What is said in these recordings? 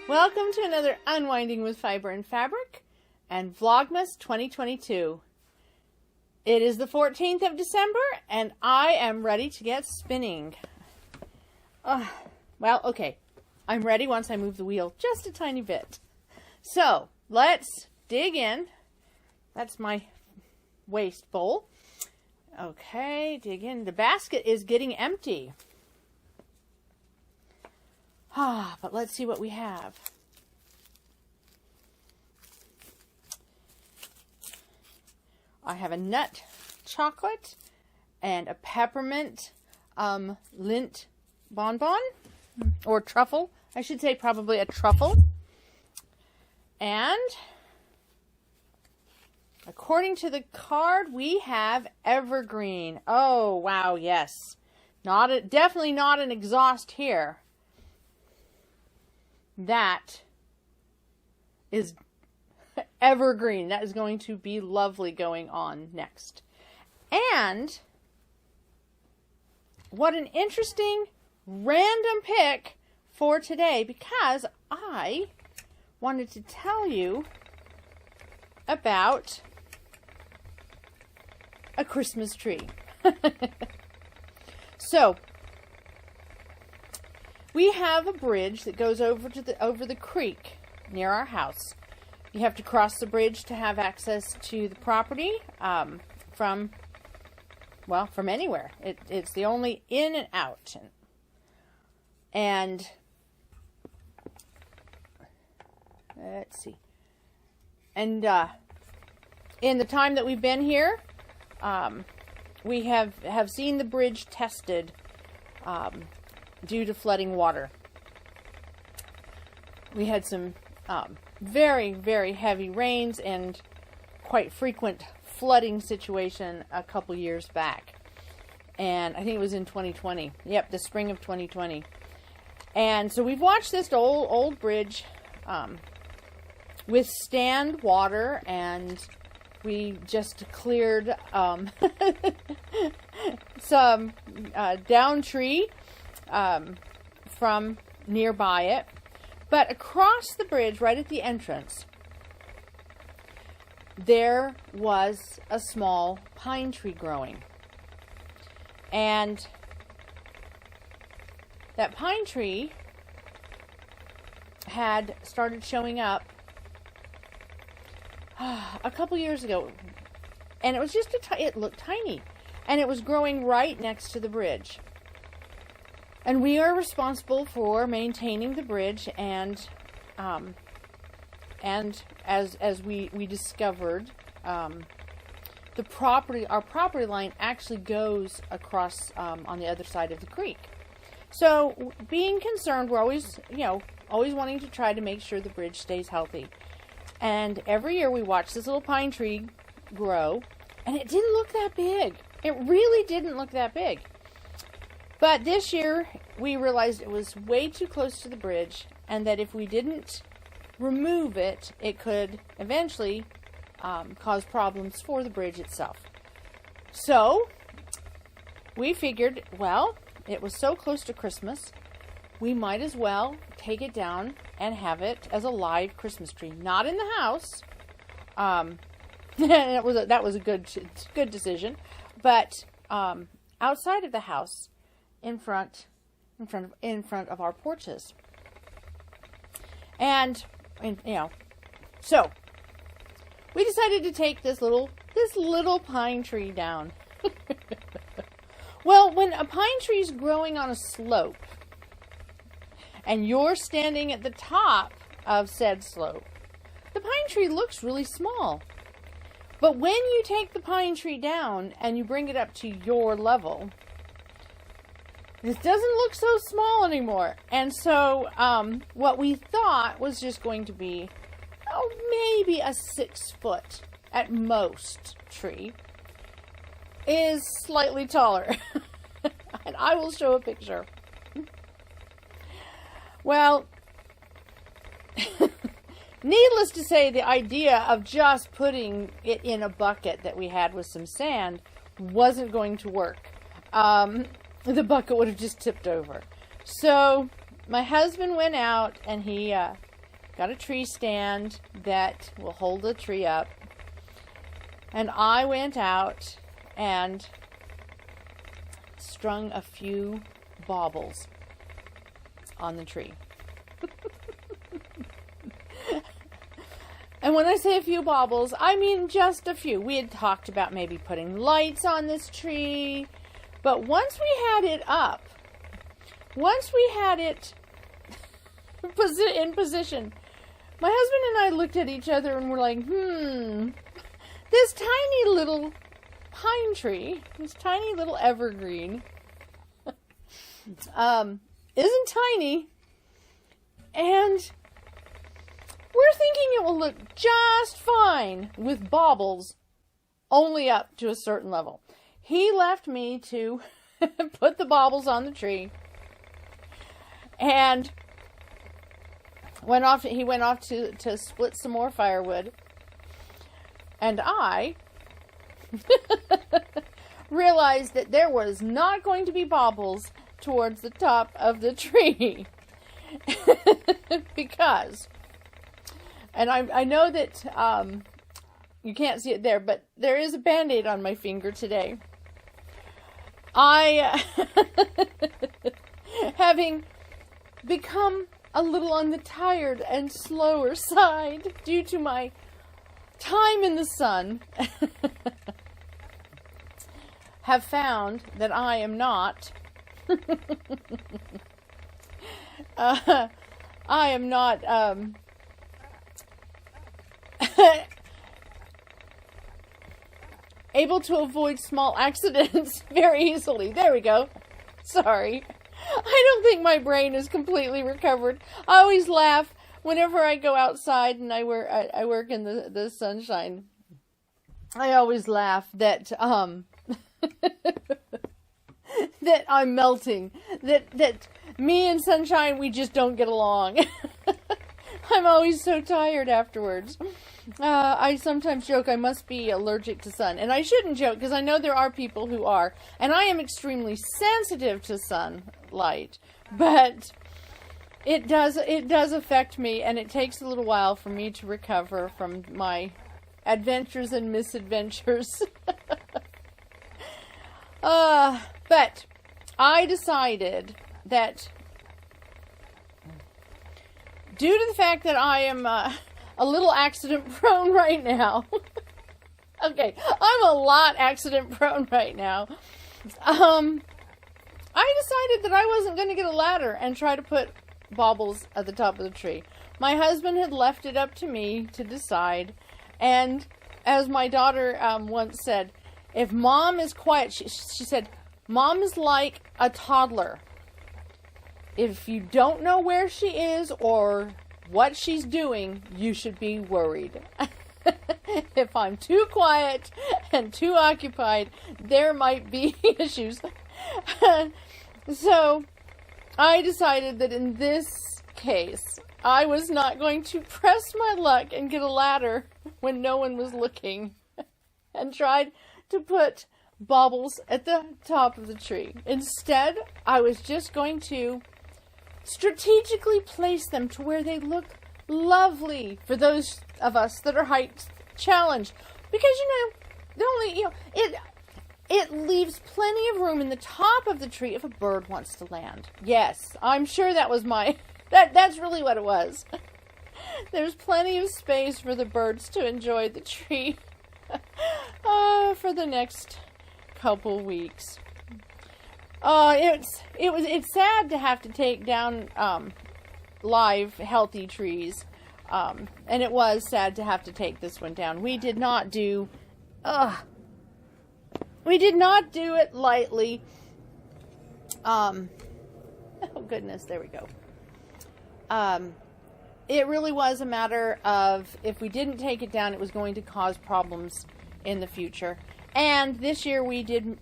Welcome to another Unwinding with Fiber and Fabric and Vlogmas 2022. It is the 14th of December and I am ready to get spinning. Well, okay. I'm ready once I move the wheel just a tiny bit. So, let's dig in. That's my waste bowl. Okay, dig in. The basket is getting empty. But let's see what we have. I have a nut chocolate and a peppermint lint bonbon, or truffle. I should say probably a truffle. And according to the card, we have Evergreen. Oh, wow, yes. Definitely not an exhaust here. That is Evergreen. That is going to be lovely going on next. And what an interesting random pick for today, because I wanted to tell you about a Christmas tree. So, we have a bridge that goes over the creek near our house. You have to cross the bridge to have access to the property from anywhere. It's the only in and out. And let's see. And in the time that we've been here, we have seen the bridge tested due to flooding water. We had some very, very heavy rains and quite frequent flooding situation a couple years back. And I think it was in 2020. Yep, the spring of 2020. And so we've watched this old bridge withstand water, and we just cleared some down tree from nearby it. But across the bridge, right at the entrance, there was a small pine tree growing. And that pine tree had started showing up a couple years ago. And it was just it looked tiny. And it was growing right next to the bridge. And we are responsible for maintaining the bridge, and as we discovered, our property line actually goes across on the other side of the creek. So, being concerned, we're always wanting to try to make sure the bridge stays healthy. And every year we watch this little pine tree grow, and it didn't look that big. It really didn't look that big. But this year, we realized it was way too close to the bridge, and that if we didn't remove it, it could eventually cause problems for the bridge itself. So, we figured, well, it was so close to Christmas, we might as well take it down and have it as a live Christmas tree. Not in the house. That was a good decision. But outside of the house, in front of our porches. And so we decided to take this little pine tree down. Well, when a pine tree is growing on a slope and you're standing at the top of said slope, the pine tree looks really small. But when you take the pine tree down and you bring it up to your level, it doesn't look so small anymore. And so what we thought was just going to be maybe a 6-foot at most tree is slightly taller. And I will show a picture. Well, needless to say, the idea of just putting it in a bucket that we had with some sand wasn't going to work. The bucket would have just tipped over. So my husband went out and he got a tree stand that will hold the tree up. And I went out and strung a few baubles on the tree. And when I say a few baubles, I mean just a few. We had talked about maybe putting lights on this tree. But once we had it up, once we had it in position, my husband and I looked at each other and were like, this tiny little pine tree, this tiny little evergreen, isn't tiny, and we're thinking it will look just fine with baubles only up to a certain level. He left me to put the baubles on the tree, and he went off to split some more firewood, and I realized that there was not going to be baubles towards the top of the tree. Because, and I know that you can't see it there, but there is a Band-Aid on my finger today. I, having become a little on the tired and slower side due to my time in the sun, have found that I am not able to avoid small accidents very easily. There we go. Sorry. I don't think my brain is completely recovered. I always laugh whenever I go outside and I work in the sunshine. I always laugh that that I'm melting. That me and sunshine, we just don't get along. I'm always so tired afterwards. I sometimes joke I must be allergic to sun. And I shouldn't joke because I know there are people who are. And I am extremely sensitive to sunlight. But it does affect me, and it takes a little while for me to recover from my adventures and misadventures. But I decided that due to the fact that I am a little accident prone right now. Okay, I'm a lot accident prone right now. I decided that I wasn't going to get a ladder and try to put baubles at the top of the tree. My husband had left it up to me to decide, and as my daughter once said, if Mom is quiet, she said, Mom is like a toddler. If you don't know where she is or what she's doing, you should be worried. If I'm too quiet and too occupied, there might be issues. So I decided that in this case, I was not going to press my luck and get a ladder when no one was looking and tried to put baubles at the top of the tree. Instead, I was just going to strategically place them to where they look lovely for those of us that are height challenged. Because, it leaves plenty of room in the top of the tree if a bird wants to land. Yes, I'm sure that was that's really what it was. There's plenty of space for the birds to enjoy the tree for the next couple weeks. It's sad to have to take down live healthy trees, and it was sad to have to take this one down. We did not do it lightly. Oh goodness, there we go. It really was a matter of if we didn't take it down, it was going to cause problems in the future. And this year we did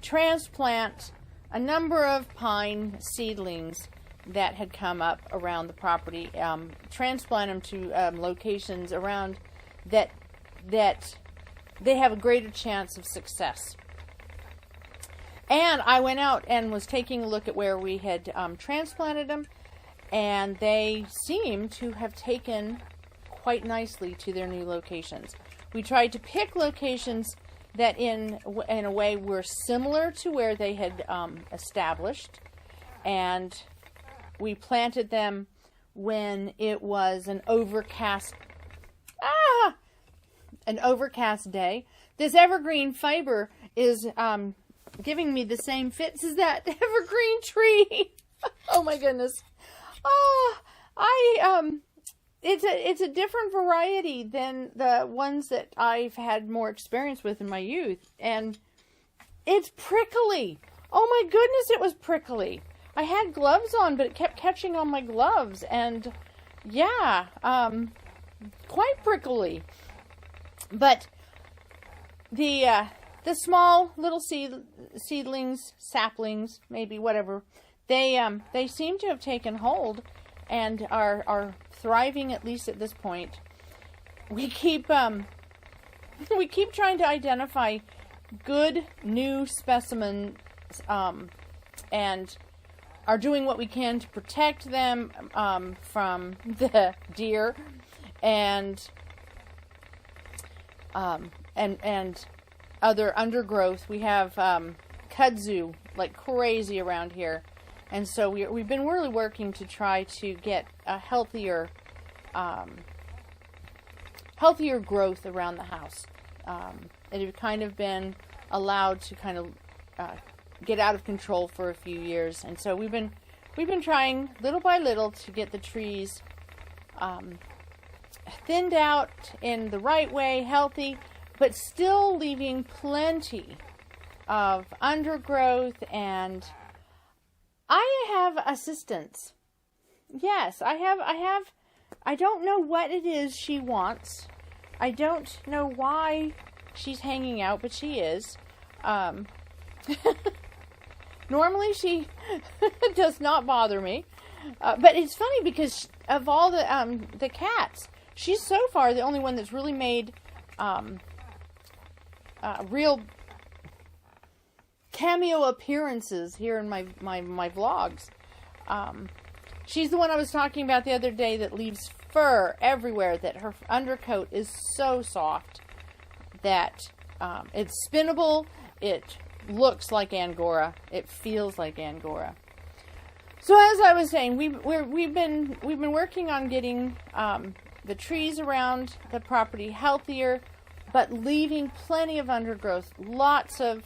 transplant a number of pine seedlings that had come up around the property. Transplant them to locations around that they have a greater chance of success. And I went out and was taking a look at where we had transplanted them. and they seem to have taken quite nicely to their new locations. We tried to pick locations that in a way were similar to where they had established, and we planted them when it was an overcast day. This evergreen fiber is giving me the same fits as that evergreen tree. Oh my goodness. It's a different variety than the ones that I've had more experience with in my youth, and it's prickly. Oh my goodness, it was prickly. I had gloves on, but it kept catching on my gloves, and yeah, quite prickly. But the small little seedlings, saplings, maybe whatever, they seem to have taken hold and are thriving, at least at this point. We keep trying to identify good new specimens, and are doing what we can to protect them from the deer and other undergrowth. We have kudzu like crazy around here, and so we've been really working to try to get a healthier growth around the house. It had kind of been allowed to kind of get out of control for a few years, and so we've been trying little by little to get the trees thinned out in the right way, healthy, but still leaving plenty of undergrowth. And I have assistants. Yes, I have. I don't know what it is she wants. I don't know why she's hanging out, but she is. Normally she does not bother me. But it's funny because of all the cats, she's so far the only one that's really made real cameo appearances here in my vlogs. She's the one I was talking about the other day that leaves fur everywhere, that her undercoat is so soft that it's spinnable. It looks like Angora. It feels like Angora. So as I was saying, we've been working on getting the trees around the property healthier, but leaving plenty of undergrowth, lots of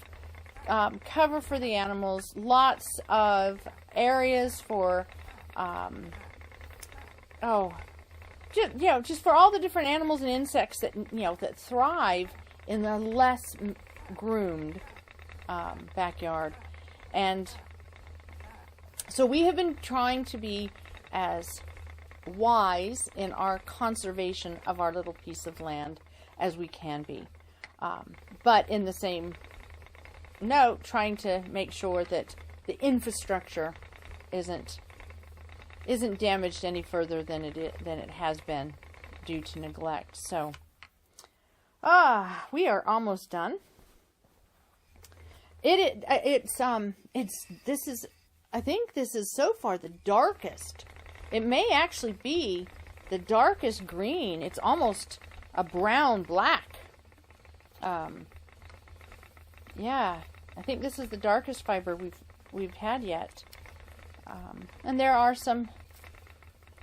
cover for the animals, lots of areas for just for all the different animals and insects that that thrive in the less groomed backyard. And so we have been trying to be as wise in our conservation of our little piece of land as we can be, but in the same note, trying to make sure that the infrastructure isn't damaged any further than it has been due to neglect. So we are almost done. I think this is so far the darkest. It may actually be the darkest green. It's almost a brown black. Yeah, I think this is the darkest fiber we've had yet. And there are some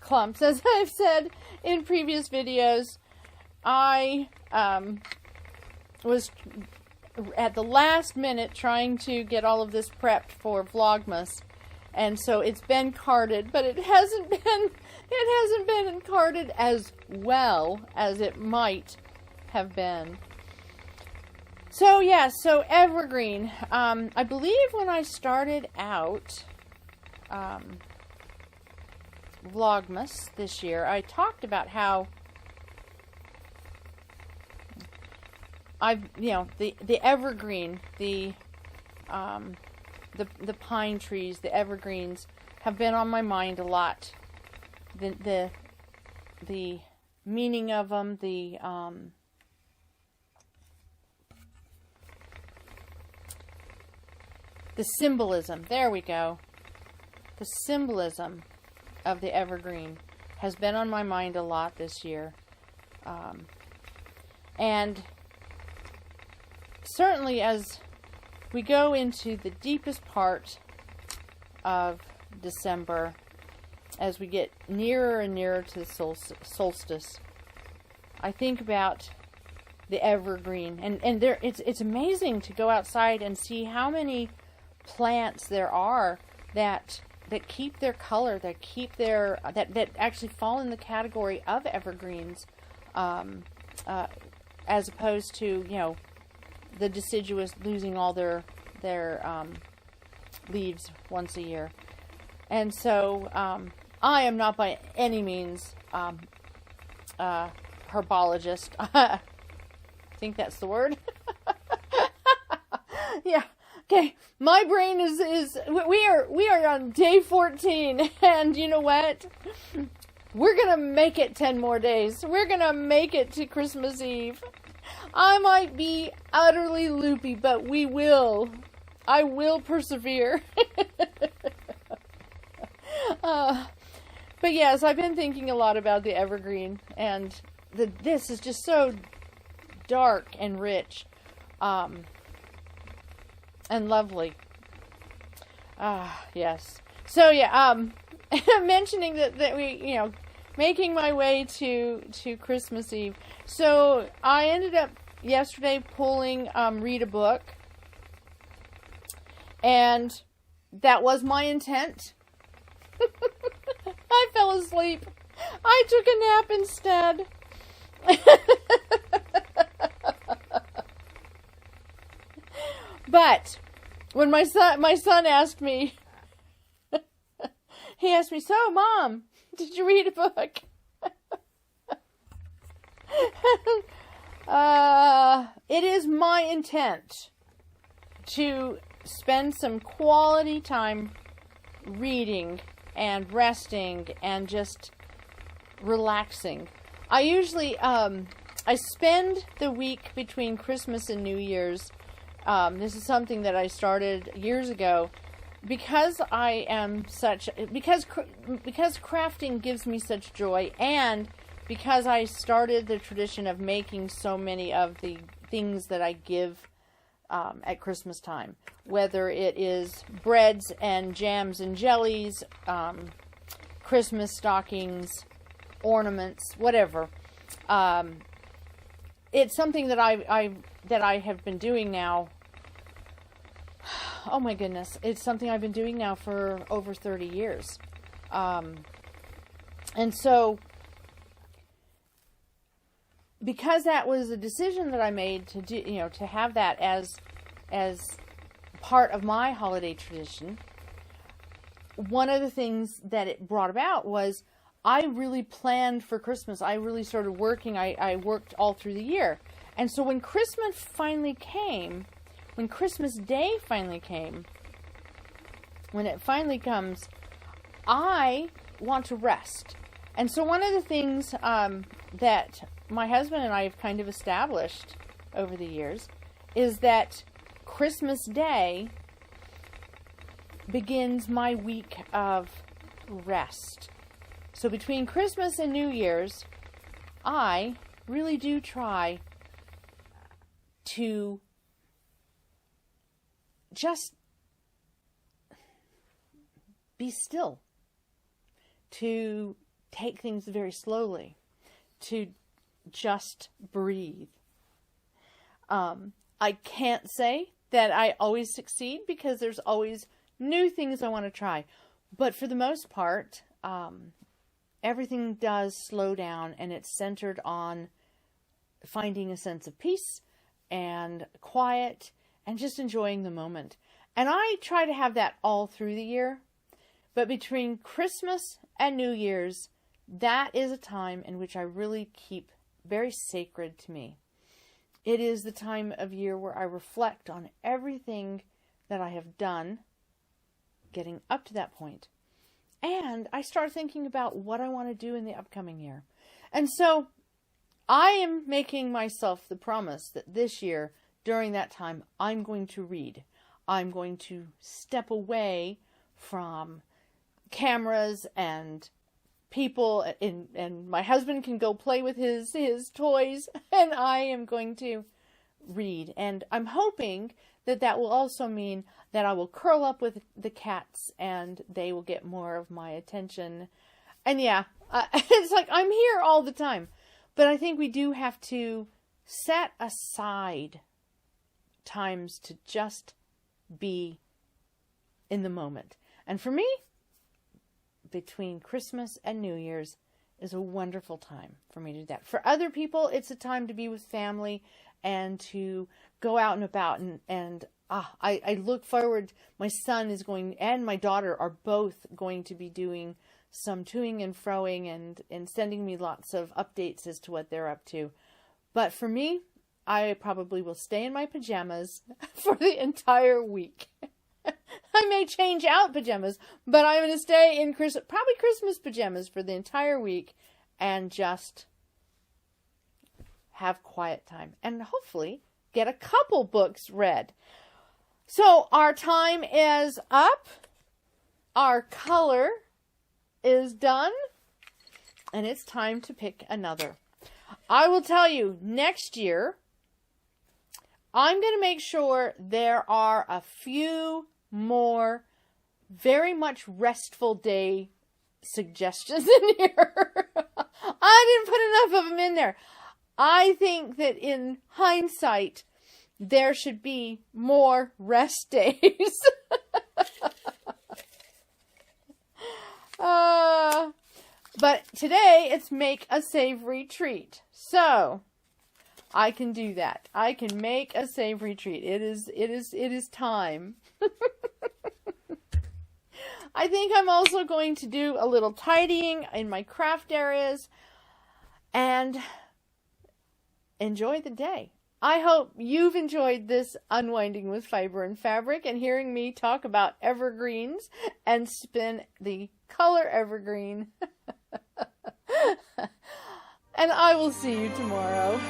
clumps, as I've said in previous videos. I was at the last minute trying to get all of this prepped for Vlogmas, and so it's been carded, but it hasn't been carded as well as it might have been. So yeah, so Evergreen. I believe when I started out Vlogmas this year, I talked about how the evergreen, the pine trees, the evergreens have been on my mind a lot. The meaning of them, the symbolism. There we go. The symbolism of the evergreen has been on my mind a lot this year. And certainly as we go into the deepest part of December, as we get nearer and nearer to the solstice, I think about the evergreen, and there it's amazing to go outside and see how many plants there are that keep their color, that keep their that actually fall in the category of evergreens, as opposed to, you know, the deciduous losing all their leaves once a year. And so I am not by any means herbologist. I think that's the word. Yeah. Okay. My brain is we are on day 14, and you know what? We're going to make it 10 more days. We're going to make it to Christmas Eve. I might be utterly loopy, but we will. I will persevere. But yes, I've been thinking a lot about the evergreen, and this is just so dark and rich, and lovely. Yes. So yeah, mentioning that we, you know, making my way to Christmas Eve. So I ended up yesterday pulling read a book, and that was my intent. I fell asleep. I took a nap instead. But when my son asked me, he asked me, "So, Mom, did you read a book?" It is my intent to spend some quality time reading and resting and just relaxing. I usually I spend the week between Christmas and New Year's. This is something that I started years ago because I am because crafting gives me such joy, and because I started the tradition of making so many of the things that I give at Christmas time, whether it is breads and jams and jellies, Christmas stockings, ornaments, whatever. It's something that I have been doing now. Oh my goodness, it's something I've been doing now for over 30 years, and so because that was a decision that I made to do, you know, to have that as part of my holiday tradition, one of the things that it brought about was I really planned for Christmas. I really started working. I worked all through the year. And so when Christmas finally came, when Christmas Day finally came, when it finally comes, I want to rest. And so one of the things that my husband and I have kind of established over the years is that Christmas Day begins my week of rest. So between Christmas and New Year's, I really do try to just be still, to take things very slowly, to just breathe. I can't say that I always succeed because there's always new things I want to try. But for the most part, everything does slow down, and it's centered on finding a sense of peace and quiet and just enjoying the moment. And I try to have that all through the year. But between Christmas and New Year's, that is a time in which I really keep very sacred to me. It is the time of year where I reflect on everything that I have done getting up to that point. And I start thinking about what I want to do in the upcoming year. And so I am making myself the promise that this year, during that time, I'm going to read. I'm going to step away from cameras and people, and my husband can go play with his toys, and I am going to read. And I'm hoping that that will also mean that I will curl up with the cats and they will get more of my attention. And yeah, it's like I'm here all the time. But I think we do have to set aside times to just be in the moment. And for me, between Christmas and New Year's is a wonderful time for me to do that. For other people, it's a time to be with family and to go out and about. And I look forward. My son is going, and my daughter are both going to be doing some toing and froing and sending me lots of updates as to what they're up to. But for me, I probably will stay in my pajamas for the entire week. I may change out pajamas, but I'm going to stay in probably Christmas pajamas for the entire week and just have quiet time and hopefully get a couple books read. So our time is up. Our color is done, and it's time to pick another. I will tell you, next year, I'm going to make sure there are a few more very much restful day suggestions in here. I didn't put enough of them in there. I think that in hindsight, there should be more rest days. But today it's make a savory treat. So I can do that. I can make a savory treat. It is time. I think I'm also going to do a little tidying in my craft areas and enjoy the day. I hope you've enjoyed this Unwinding with Fiber and Fabric and hearing me talk about evergreens and spin the color evergreen. And I will see you tomorrow.